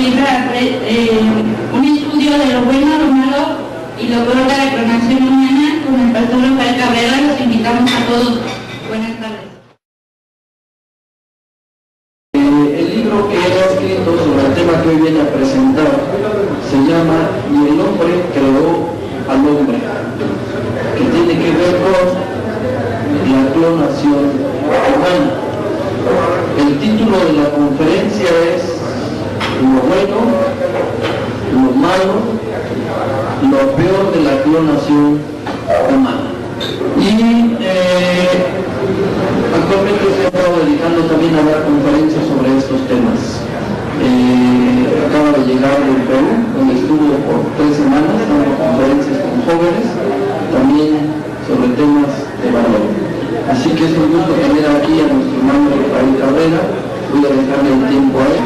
un estudio de lo bueno, lo malo y lo peor de la clonación humana con el pastor Rafael Cabrera. Los invitamos a todos. Buenas tardes. El libro que he escrito sobre el tema que hoy viene a presentar se llama "Y el hombre creó al hombre", que tiene que ver con la clonación humana. El título de la conferencia es "Lo bueno, lo malo, lo peor de la clonación humana". Y actualmente se ha estado dedicando también a dar conferencias sobre estos temas. Acaba de llegar del Perú, donde estuvo por 3 semanas dando conferencias con jóvenes, también sobre temas de valor. Así que es un gusto tener aquí a nuestro hermano Rafael Cabrera. Voy a dejarle el tiempo a él.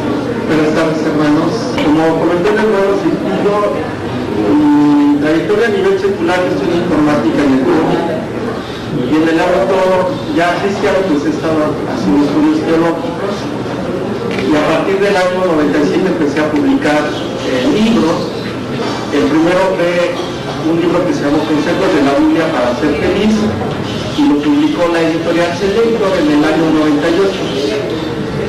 Buenas tardes, hermanos. Como comentó el hermano Silvio, mi trayectoria a nivel secular, yo estudio informática en el Perú, y en el ámbito ya cristiano pues he estado haciendo estudios teológicos, y a partir del año 97 empecé a publicar libros. El primero fue un libro que se llamó Consejos de la Biblia para ser feliz, y lo publicó la editorial Selector en el año 98.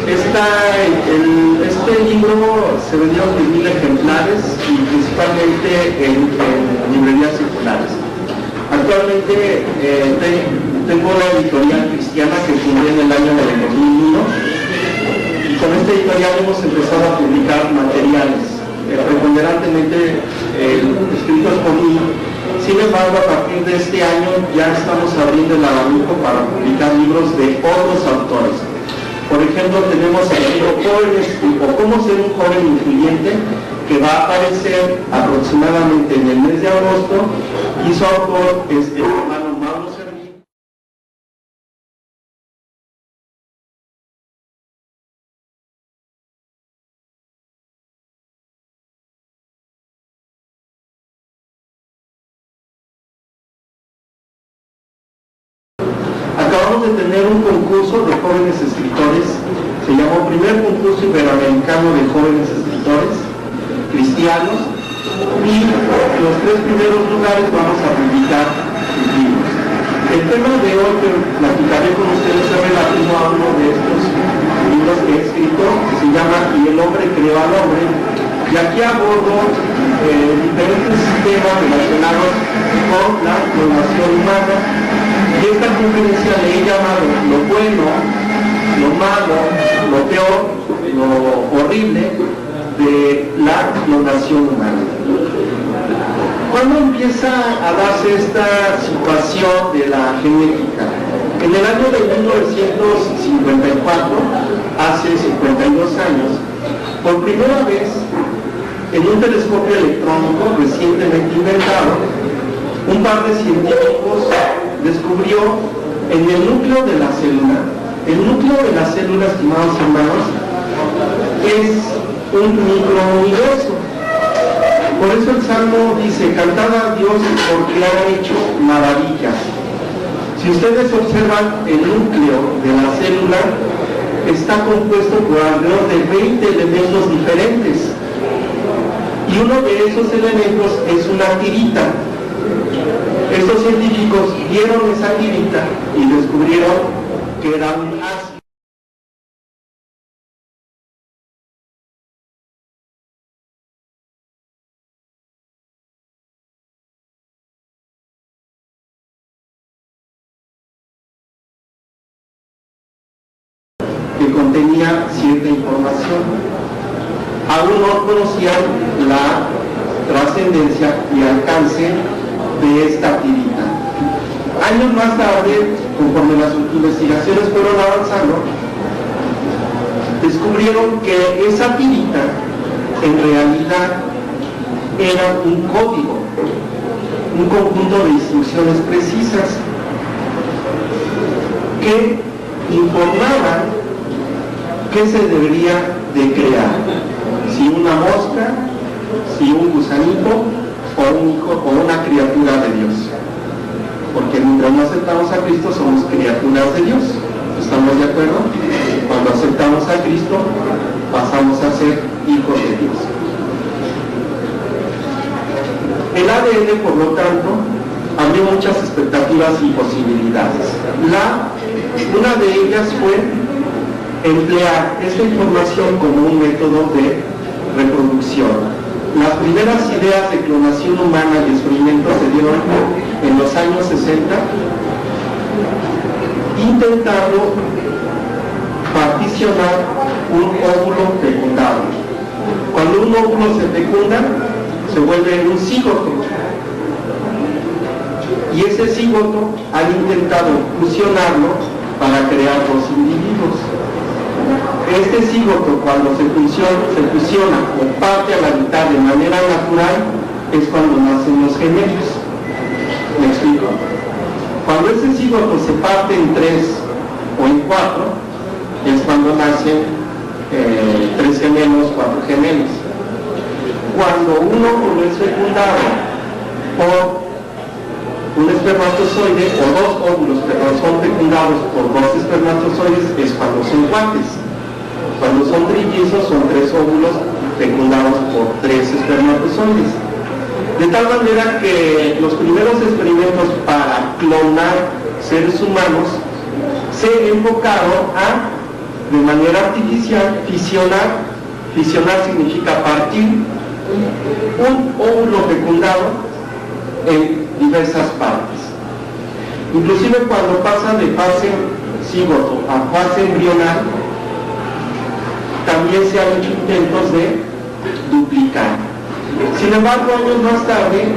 Este libro se vendieron 10.000 ejemplares, y principalmente en librerías seculares. Actualmente tengo una editorial cristiana que fundé en el año 2001, y con esta editorial hemos empezado a publicar materiales, preponderantemente escritos por mí. Sin embargo, a partir de este año ya estamos abriendo el abanico para publicar libros de otros autores. Por ejemplo, tenemos el libro Jóvenes o Cómo ser un joven influyente, que va a aparecer aproximadamente en el mes de agosto, y su autor es el hermano Mauro Servín. Acabamos de tener un concurso de jóvenes escritores, se llamó Primer Concurso Iberoamericano de Jóvenes Escritores Cristianos, y los 3 primeros lugares vamos a publicar sus libros. El tema de hoy que platicaré con ustedes es relativo a uno de estos libros que he escrito, que se llama "Y el hombre creó al hombre", y aquí abordo diferentes temas relacionados con la clonación humana. Y esta conferencia le he llamado "Lo bueno, lo malo, lo peor, lo horrible de la clonación humana". ¿Cuándo empieza a darse esta situación de la genética? En el año de 1954, hace 52 años, por primera vez, en un telescopio electrónico recientemente inventado, un par de científicos descubrió en el núcleo de la célula. El núcleo de la célula, estimados hermanos, es un microuniverso. Por eso el Salmo dice: "Cantad a Dios porque ha hecho maravillas". Si ustedes observan, el núcleo de la célula está compuesto por alrededor de 20 elementos diferentes, y uno de esos elementos es una tirita. Estos científicos vieron esa tirita y descubrieron que era un ácido. Que contenía cierta información. Aún no conocían la trascendencia y alcance de esta tirita. Años más tarde, conforme las investigaciones fueron avanzando, descubrieron que esa tirita en realidad era un código, un conjunto de instrucciones precisas que informaban qué se debería de crear, si una mosca, si un gusanito o un hijo o una criatura de Dios. Porque mientras no aceptamos a Cristo somos criaturas de Dios. ¿Estamos de acuerdo? Cuando aceptamos a Cristo pasamos a ser hijos de Dios. El ADN, por lo tanto, abrió muchas expectativas y posibilidades. Una de ellas fue emplear esta información como un método de reproducción. Las primeras ideas de clonación humana y experimentos se dieron en los años 60, intentando particionar un óvulo fecundado. Cuando un óvulo se fecunda, se vuelve un cigoto. Y ese cigoto han intentado fusionarlo para crear dos individuos. Este cigoto, cuando se fusiona o parte a la mitad de manera natural, es cuando nacen los gemelos. ¿Me explico? Cuando ese cigoto se parte en 3 o en 4, es cuando nacen 3 gemelos, 4 gemelos. Cuando un óvulo es fecundado por un espermatozoide, o 2 óvulos, pero son fecundados por 2 espermatozoides, es cuando son cuates. Cuando son trillizos, son 3 óvulos fecundados por 3 espermatozoides. De tal manera que los primeros experimentos para clonar seres humanos se enfocaron a, de manera artificial, fisionar. Fisionar significa partir un óvulo fecundado en diversas partes. Inclusive cuando pasa de fase cigoto a fase embrional, también se han hecho intentos de duplicar. Sin embargo, años más tarde,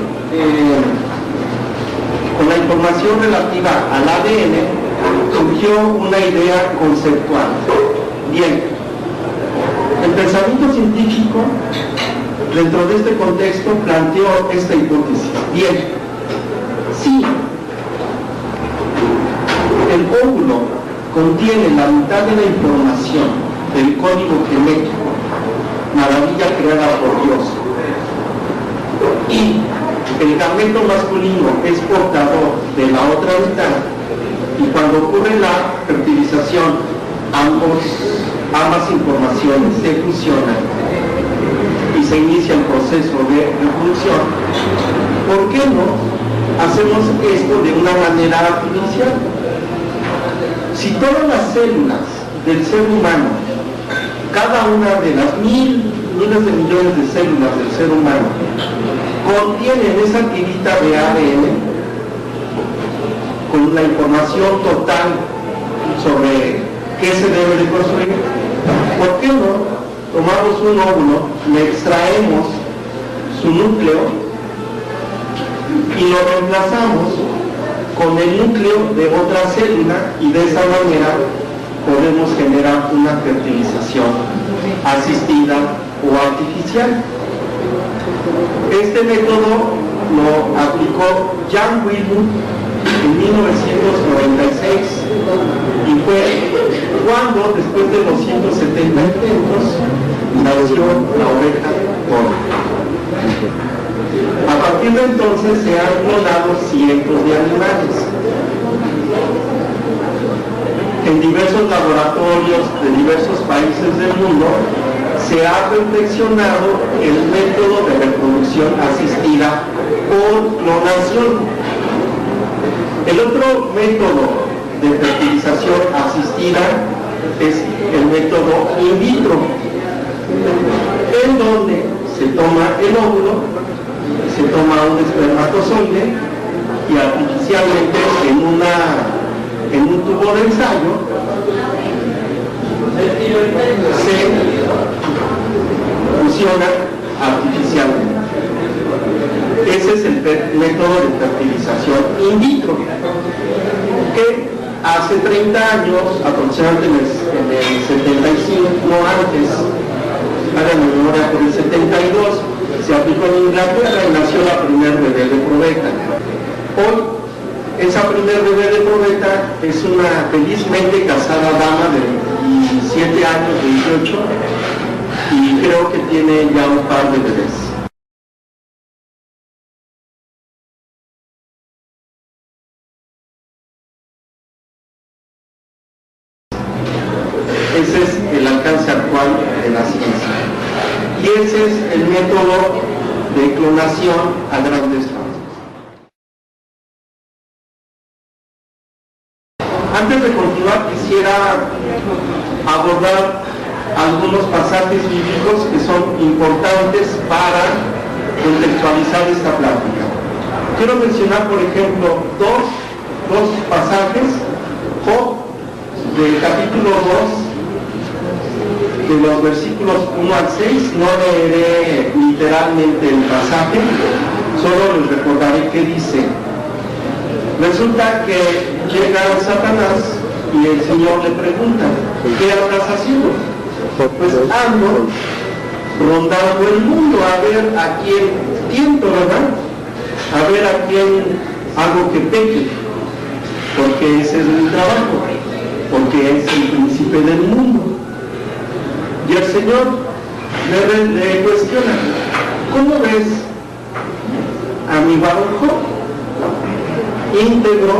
con la información relativa al ADN, surgió una idea conceptual. Bien, el pensamiento científico, dentro de este contexto, planteó esta hipótesis. Bien, si el óvulo contiene la mitad de la información del código genético, maravilla creada por Dios, y el gameto masculino es portador de la otra mitad, y cuando ocurre la fertilización, ambas informaciones se fusionan y se inicia el proceso de reproducción, ¿por qué no hacemos esto de una manera artificial? Si todas las células del ser humano, cada una de las miles de millones de células del ser humano, contienen esa tirita de ADN con la información total sobre qué se debe de construir, ¿por qué no tomamos un óvulo, le extraemos su núcleo y lo reemplazamos con el núcleo de otra célula, y de esa manera podemos generar una fertilización asistida o artificial? Este método lo aplicó Jan Wilmut en 1996 y fue cuando, después de 270 intentos, nació la oveja gorda. A partir de entonces se han clonado cientos de animales. En diversos laboratorios de diversos países del mundo se ha perfeccionado el método de reproducción asistida por clonación. El otro método de fertilización asistida es el método in vitro, en donde se toma el óvulo, se toma un espermatozoide y artificialmente en un tubo de ensayo se fusiona artificialmente. Ese es el método de fertilización in vitro, que hace 30 años, aproximadamente en el 75, no antes, hagan memoria, por el 72, se aplicó en Inglaterra y nació la primer bebé de probeta. Hoy, esa primer bebé de probeta es una felizmente casada dama de 27 años, 28, y creo que tiene ya un par de bebés. Ese es el alcance actual de la ciencia. Y ese es el método de clonación a grandes rasgos. Antes de continuar, quisiera abordar algunos pasajes bíblicos que son importantes para contextualizar esta plática. Quiero mencionar, por ejemplo, dos pasajes. Job, del capítulo 2, de los versículos 1 al 6, no leeré literalmente el pasaje, solo les recordaré qué dice. Resulta que llega Satanás y el Señor le pregunta, ¿qué andas haciendo? Pues ando rondando el mundo a ver a quién tiento, ¿verdad? A ver a quién hago que peque, porque ese es mi trabajo, porque es el príncipe del mundo. Y el Señor le cuestiona, ¿cómo ves a mi varón Job? Íntegro,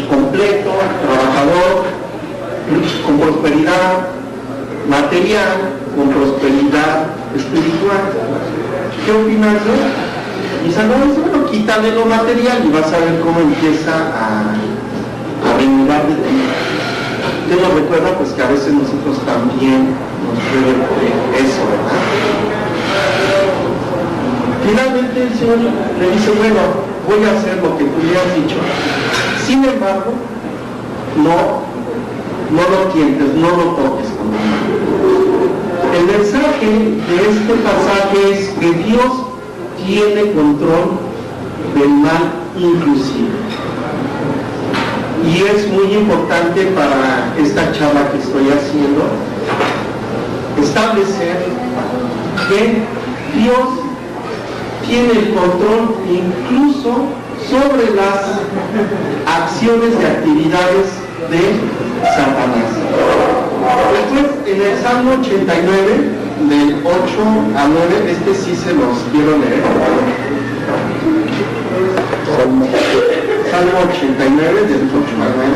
completo, trabajador, con prosperidad material, con prosperidad espiritual. ¿Qué opinas de él? Y Salomón dice, bueno, quítale lo material y vas a ver cómo empieza a renegar de ti. ¿Qué nos recuerda? Pues que a veces nosotros también nos puede eso, ¿verdad? Finalmente el Señor le dice, bueno, voy a hacer lo que tú me has dicho. Sin embargo, no lo tientes, no lo toques con la mano. El mensaje de este pasaje es que Dios tiene control del mal inclusive. Y es muy importante para esta charla que estoy haciendo establecer que Dios tiene el control incluso sobre las acciones y actividades de Satanás. Después, en el Salmo 89, del 8 al 9, este sí se los quiero leer. Salmo 89, del 8 al 9.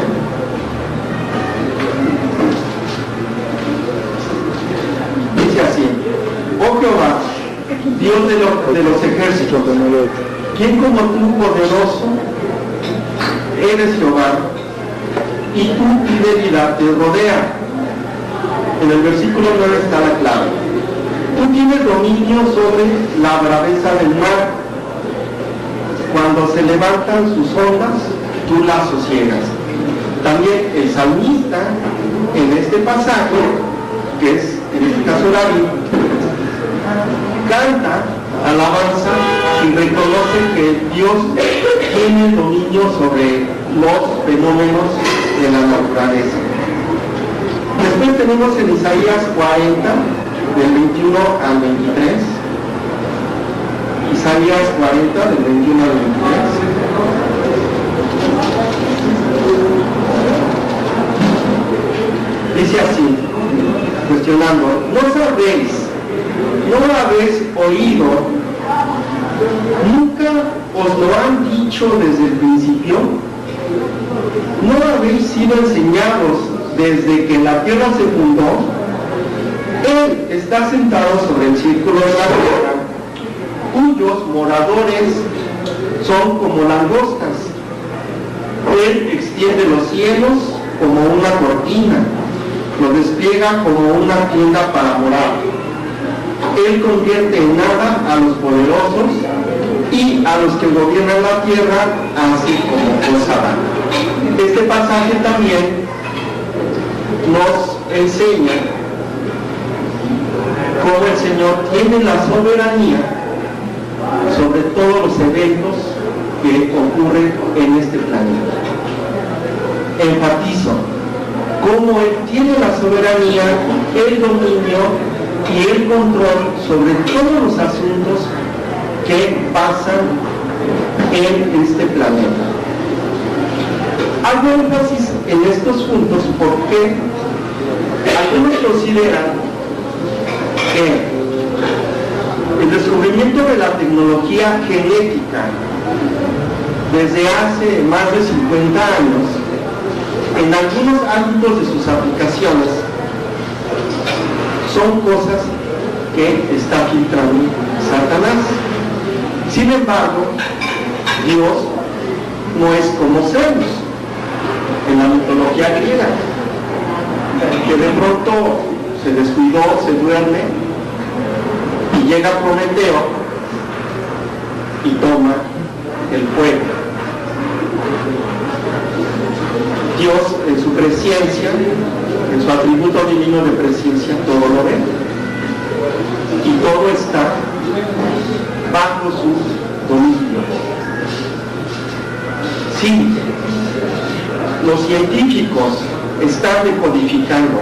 Dice así, oh Jehová, Dios de los ejércitos, ¿quién como tú, poderoso, eres Jehová? Y tu fidelidad te rodea. En el versículo 9 está la clave. Tú tienes dominio sobre la braveza del mar. Cuando se levantan sus ondas, tú las sosiegas. También el salmista, en este pasaje, que es en este caso David, canta alabanza y reconoce que Dios tiene dominio sobre los fenómenos de la naturaleza. Después tenemos en Isaías 40, del 21 al 23. Isaías 40, del 21 al 23. Dice así, cuestionando, ¿no habéis oído? ¿Nunca os lo han dicho desde el principio? ¿No habéis sido enseñados desde que la tierra se fundó? Él está sentado sobre el círculo de la tierra, cuyos moradores son como langostas. Él extiende los cielos como una cortina, los despliega como una tienda para morar. Él convierte en nada a los poderosos y a los que gobiernan la tierra, así como cosa da. Este pasaje también nos enseña cómo el Señor tiene la soberanía sobre todos los eventos que ocurren en este planeta. Enfatizo, cómo Él tiene la soberanía, el dominio y el control sobre todos los asuntos que pasan en este planeta. Hago énfasis en estos puntos porque algunos consideran que el descubrimiento de la tecnología genética desde hace más de 50 años, en algunos ámbitos de sus aplicaciones, son cosas que está filtrando Satanás. Sin embargo, Dios no es como Zeus en la mitología griega, que de pronto se descuidó, se duerme y llega Prometeo y toma el fuego. Dios en su presencia, en su atributo divino de presencia, todo lo ve y todo está bajo su dominio. Sí, los científicos están decodificando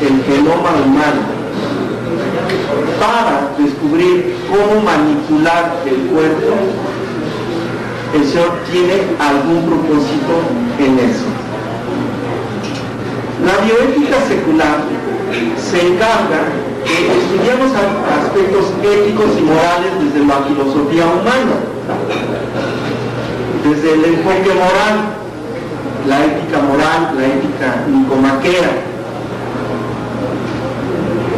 el genoma humano para descubrir cómo manipular el cuerpo. El Señor tiene algún propósito en eso. La bioética secular se encarga de estudiar los aspectos éticos y morales desde la filosofía humana, desde el enfoque moral, la ética moral, la ética nicomaquea,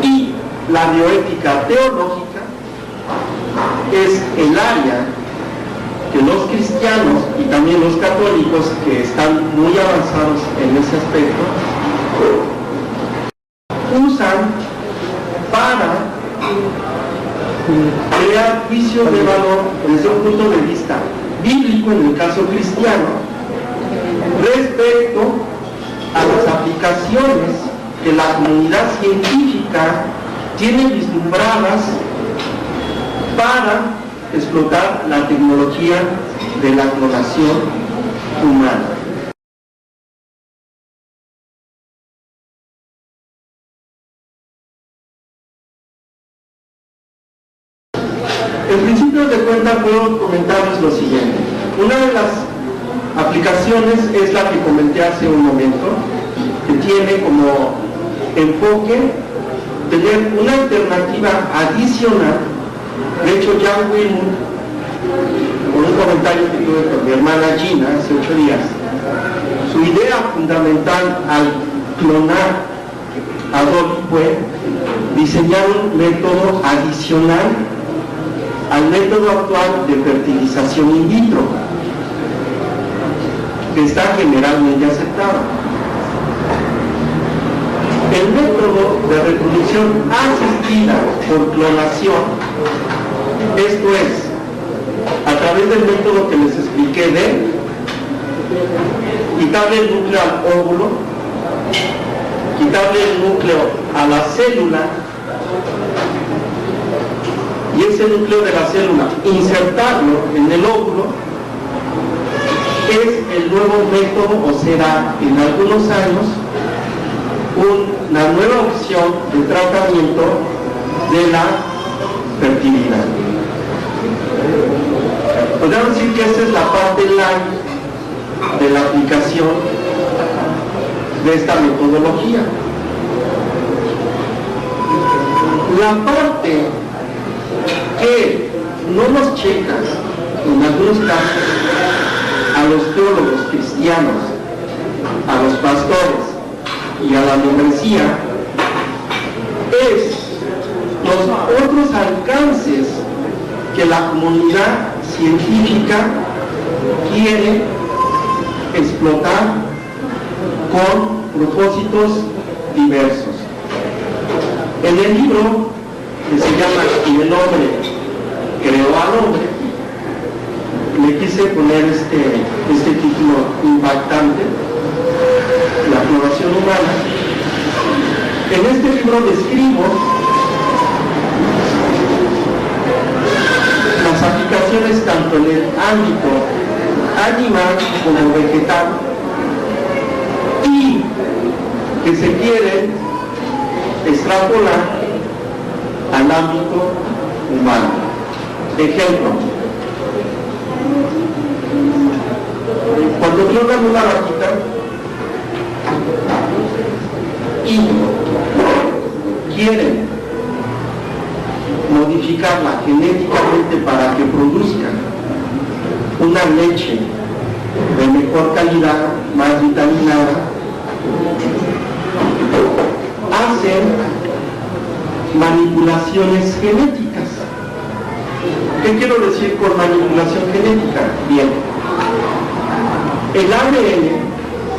y la bioética teológica es el área que los cristianos y también los católicos, que están muy avanzados en ese aspecto, usan para crear juicios de valor desde un punto de vista bíblico, en el caso cristiano, respecto a las aplicaciones que la comunidad científica tiene vislumbradas para explotar la tecnología de la clonación humana. En principio de cuenta puedo comentarles lo siguiente. Una de las aplicaciones es la que comenté hace un momento, que tiene como enfoque tener una alternativa adicional. De hecho, Jan Wilmut, por un comentario que tuve con mi hermana Gina hace 8 días, su idea fundamental al clonar a Dolly fue diseñar un método adicional al método actual de fertilización in vitro, que está generalmente aceptado. El método de reproducción asistida por clonación, esto es, a través del método que les expliqué de quitarle el núcleo al óvulo, quitarle el núcleo a la célula, y ese núcleo de la célula insertarlo en el óvulo, es el nuevo método, o será en algunos años una nueva opción de tratamiento de la fertilidad. Podríamos decir que esa es la parte light de la aplicación de esta metodología. La parte que no nos checa en algunos casos a los teólogos cristianos, a los pastores y a la membresía, es los otros alcances que la comunidad científica quiere explotar con propósitos diversos. En el libro que se llama "Y el hombre creó al hombre", le quise poner este título impactante, la clonación humana. En este libro describo las aplicaciones tanto en el ámbito animal como vegetal, y que se quieren extrapolar al ámbito humano. Ejemplo: cuando clonan una vaquita y quieren modificarla genéticamente para que produzca una leche de mejor calidad, más vitaminada, hacen manipulaciones genéticas. ¿Qué quiero decir con manipulación genética? Bien, el ADN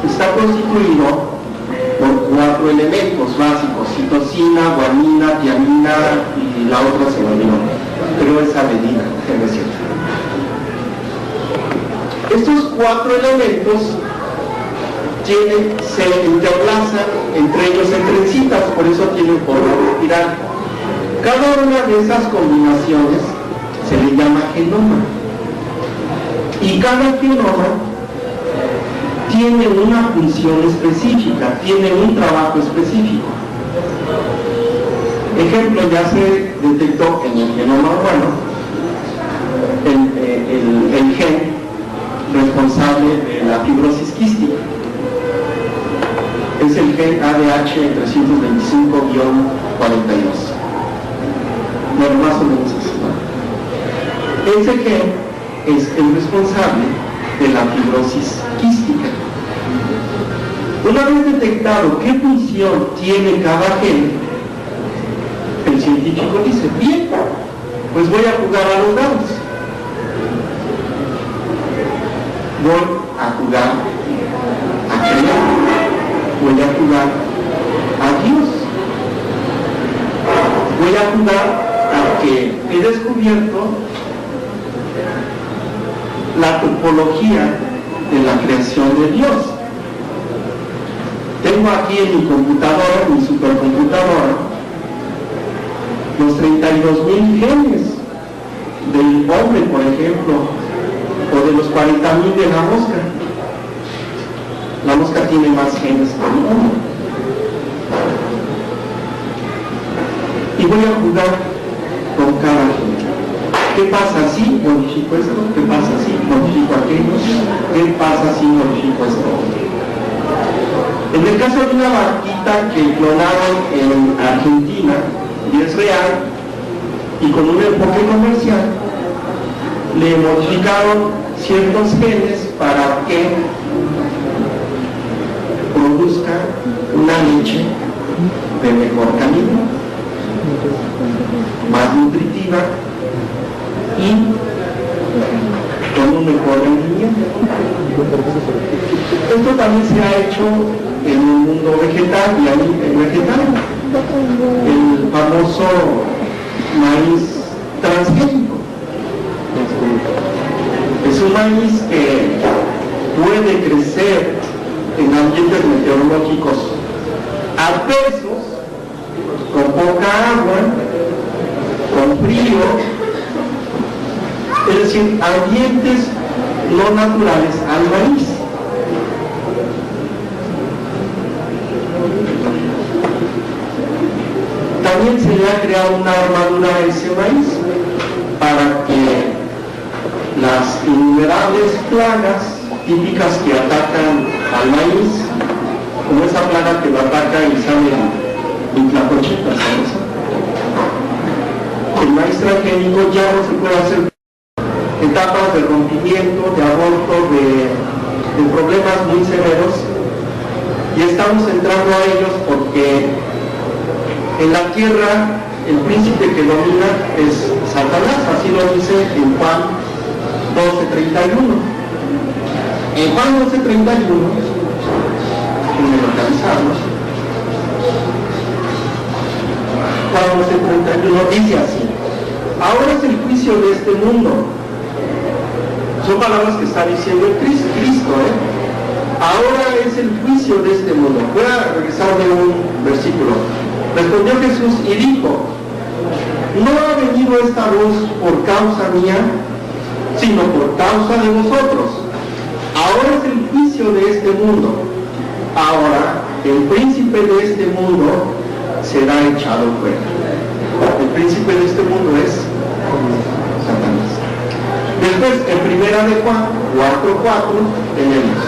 está constituido por 4 elementos básicos: citosina, guanina, tiamina y la otra se me olvidó, pero es adenina, es cierto. Estos 4 elementos se interlazan entre ellos en trencitas, por eso tienen forma de espiral. Cada una de esas combinaciones se le llama genoma, y cada genoma tiene una función específica, tiene un trabajo específico. Ejemplo, ya se detectó en el genoma humano el gen responsable de la fibrosis quística. Es el gen ADH 325-42. Bueno, más o menos así, ¿no? Ese gen es el responsable de la fibrosis quística. Una vez detectado qué función tiene cada gen, el científico dice: bien, pues voy a jugar a los dados. Voy a jugar a crear, voy a jugar a Dios, voy a jugar a que he descubierto la topología de la creación de Dios. Tengo aquí en mi computadora, mi supercomputadora, los 32.000 genes del hombre, por ejemplo, o de los 40.000 de la mosca. La mosca tiene más genes que el hombre. Y voy a jugar con cada gen. ¿Qué pasa si modifico esto? ¿Qué pasa si modifico aquello? ¿Qué pasa si modifico esto? En el caso de una vaquita que clonaron en Argentina, y es real, y con un enfoque comercial, le modificaron ciertos genes para que produzca una leche de mejor calidad, más nutritiva y con un mejor rendimiento. Esto también se ha hecho en el mundo vegetal y vegetal. El famoso maíz transgénico. Es un maíz que puede crecer en ambientes meteorológicos adversos, con poca agua, con frío, es decir, ambientes no naturales al maíz. También se le ha creado una armadura a ese maíz para que las innumerables plagas típicas que atacan al maíz, como esa plaga que lo ataca y sale en tlacocheta, ¿sabes? El maíz transgénico ya no se puede hacer etapas de rompimiento, de aborto, de problemas muy severos, y estamos entrando a ellos porque en la tierra el príncipe que domina es Satanás, así lo dice en Juan 12:31. En Juan 12:31, déjenme localizarlos. Juan 12:31 dice así: ahora es el juicio de este mundo. Son palabras que está diciendo el Cristo, Ahora es el juicio de este mundo. Voy a regresarme un versículo. Respondió Jesús y dijo: no ha venido esta luz por causa mía, sino por causa de vosotros. Ahora es el juicio de este mundo. Ahora el príncipe de este mundo será echado fuera. El príncipe de este mundo es Satanás. Después, en primera de Juan 4:4 tenemos: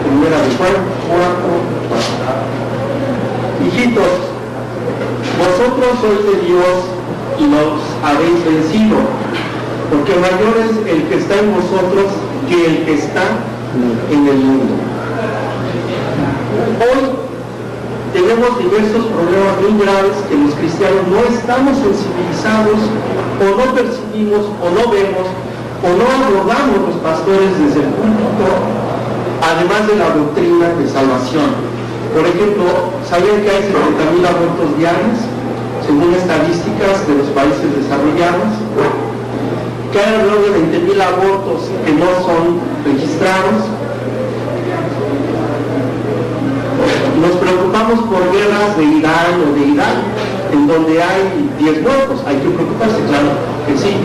primera de Juan 4:4. Hijitos, vosotros sois de Dios y los habéis vencido, porque mayor es el que está en vosotros que el que está en el mundo. tenemos diversos problemas muy graves que los cristianos no estamos sensibilizados, o no percibimos, o no vemos, o no abordamos los pastores desde el púlpito, además de la doctrina de salvación. Por ejemplo, ¿sabían que hay 70,000 abortos diarios, según estadísticas de los países desarrollados? Que hay alrededor de 20,000 abortos que no son registrados. Nos preocupamos por guerras de Irán o de Irak, en donde hay 10 muertos. Hay que preocuparse, claro que sí.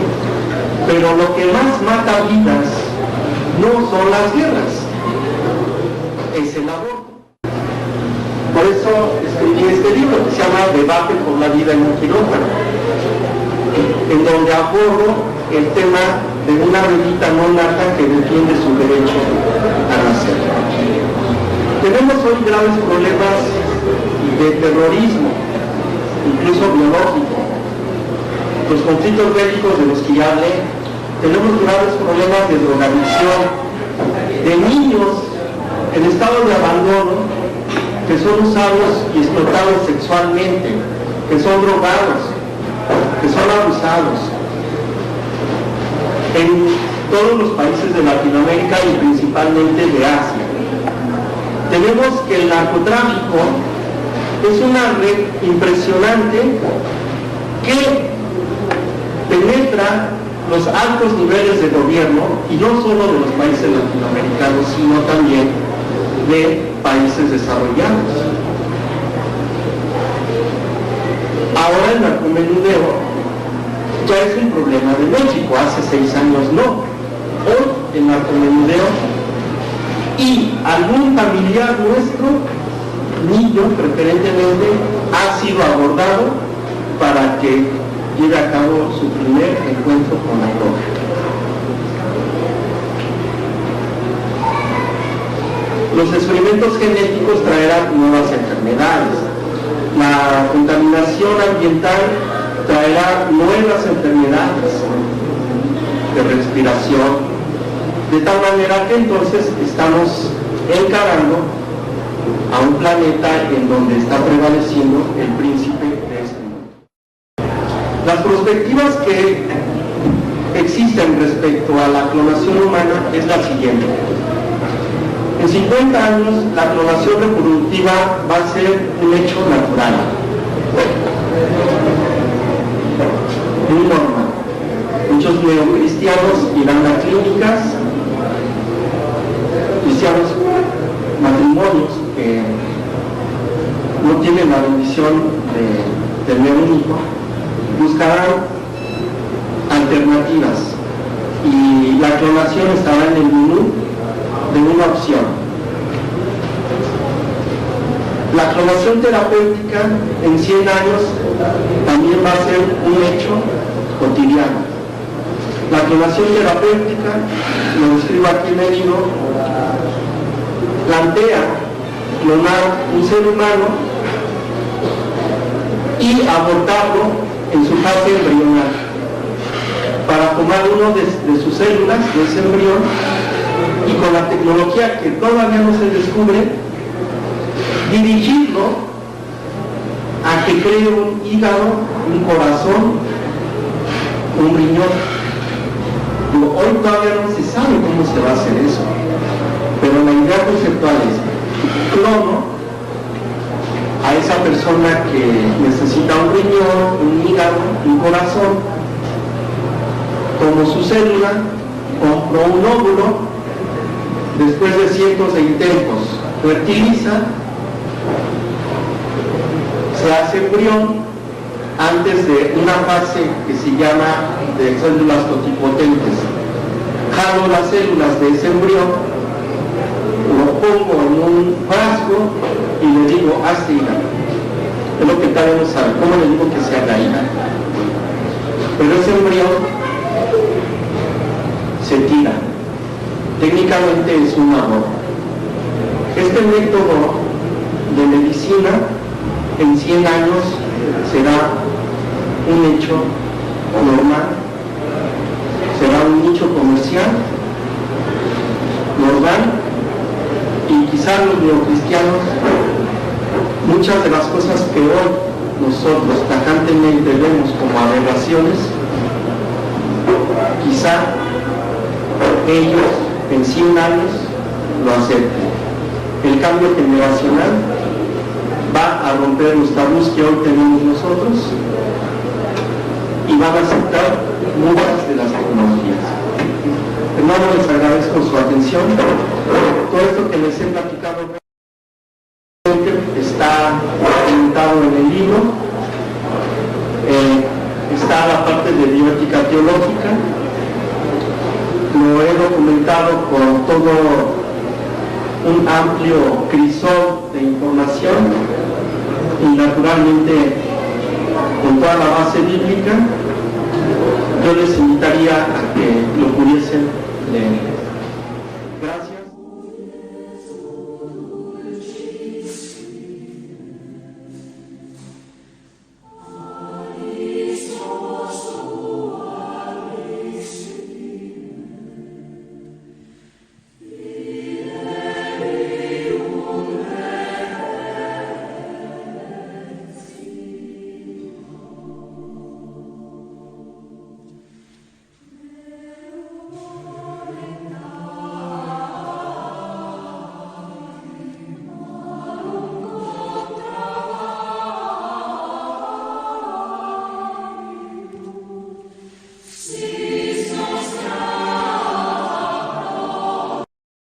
Pero lo que más mata vidas no son las guerras, es el aborto. Por eso escribí este libro que se llama Debate por la vida en un quirófano, en donde abordo el tema de una bebita no nata que defiende su derecho a nacer. Tenemos hoy graves problemas de terrorismo, incluso biológico. Los conflictos bélicos de los que ya hablé. Tenemos graves problemas de drogadicción, de niños en estado de abandono que son usados y explotados sexualmente, que son drogados, que son abusados. En todos los países de Latinoamérica y principalmente de Asia. Tenemos que el narcotráfico es una red impresionante que penetra los altos niveles de gobierno, y no solo de los países latinoamericanos, sino también de países desarrollados. Ahora el narcomenudeo ya es un problema de México, hace 6 años no. Hoy el narcomenudeo y algún familiar nuestro, niño preferentemente, ha sido abordado para que lleve a cabo su primer encuentro con la droga. Los experimentos genéticos traerán nuevas enfermedades. La contaminación ambiental traerá nuevas enfermedades de respiración, de tal manera que entonces estamos encarando a un planeta en donde está prevaleciendo el príncipe de este mundo. Las perspectivas que existen respecto a la clonación humana es la siguiente. En 50 años la clonación reproductiva va a ser un hecho natural, muy normal. Muchos neocristianos irán a clínicas, cristianos, matrimonios que no tienen la bendición de tener un hijo, buscarán alternativas, y la clonación estará en el menú de una opción. La clonación terapéutica en 100 años también va a ser un hecho cotidiano. La clonación terapéutica, lo describo aquí en el libro, plantea clonar un ser humano y abortarlo en su fase embrional, para tomar uno de sus células, de ese embrión, y con la tecnología que todavía no se descubre, dirigirlo a que cree un hígado, un corazón, un riñón. Hoy todavía no se sabe cómo se va a hacer eso, pero la idea conceptual es: clono a esa persona que necesita un riñón, un hígado, un corazón, como su célula, compro un óvulo, después de cientos de intentos, fertiliza, se hace embrión antes de una fase que se llama de células totipotentes. Jalo las células de ese embrión, lo pongo en un frasco y le digo: hazte hígado. Es lo que todavía no sabe, ¿cómo le digo que se haga hígado? Pero ese embrión se tira. Técnicamente es un aborto. Este método de medicina en 100 años será un hecho normal, será un nicho comercial normal, y quizás los neocristianos, muchas de las cosas que hoy nosotros tajantemente vemos como aberraciones, quizá ellos en 100 años lo acepten. El cambio generacional va a romper los tabús que hoy tenemos nosotros y van a aceptar muchas de las tecnologías. Hermanos, les agradezco su atención. Todo esto que les he platicado está documentado en el libro. Está la parte de bioética teológica. Lo he documentado con todo un amplio crisol de información y naturalmente con toda la base bíblica. Yo les invitaría a que lo pudiesen leer. Gracias.